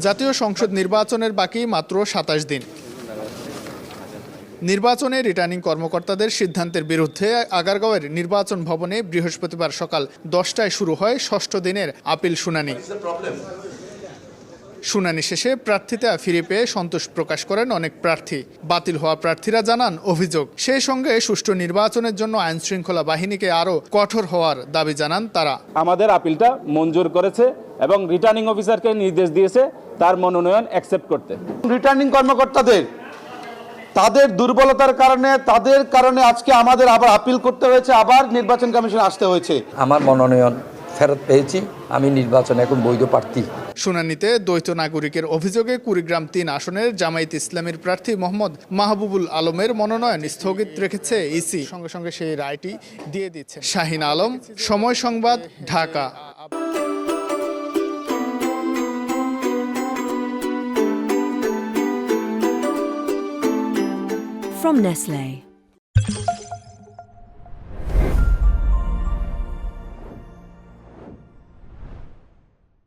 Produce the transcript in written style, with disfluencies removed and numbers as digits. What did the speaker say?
জাতীয় সংসদ নির্বাচনের বাকি মাত্র ২৭ দিন। নির্বাচনে রিটার্নিং কর্মকর্তাদের সিদ্ধান্তের বিরুদ্ধে আগারগাঁওয়ের নির্বাচন ভবনে বৃহস্পতিবার সকাল ১০টায় শুরু হয় ষষ্ঠ দিনের আপিল শুনানি। শুনানি শেষে প্রার্থিতা ফিরে পেয়ে সন্তোষ প্রকাশ করেন অনেক প্রার্থী। বাতিল হওয়া প্রার্থীরা জানান অভিযোগ, সেই সঙ্গে সুষ্ঠু নির্বাচনের জন্য আইনশৃঙ্খলা বাহিনীকে আরও কঠোর হওয়ার দাবি জানান তারা। আমাদের আপিলটা মঞ্জুর করেছে এবং রিটার্নিং অফিসারকে নির্দেশ দিয়েছে তার মনোনয়ন অ্যাকসেপ্ট করতে। রিটার্নিং কর্মকর্তাদের তাদের দুর্বলতার কারণে আজকে আমাদের আবার আপিল করতে হয়েছে, আবার নির্বাচন কমিশনে আসতে হয়েছে। আমার মনোনয়ন ফেরত পেয়েছি, আমি নির্বাচনে এখন বৈধ প্রার্থী। শুনানিতে দ্বৈত নাগরিকের অভিযোগে কুড়িগ্রাম ৩ আসনের জামায়াত ইসলামীর প্রার্থী মোহাম্মদ মাহবুবুল আলমের মনোনয়ন স্থগিত রেখেছে ইসি। সঙ্গে সঙ্গে সেই রায়টি দিয়ে দিচ্ছে। শাহিন আলম, সময় সংবাদ, ঢাকা। From Nestlé.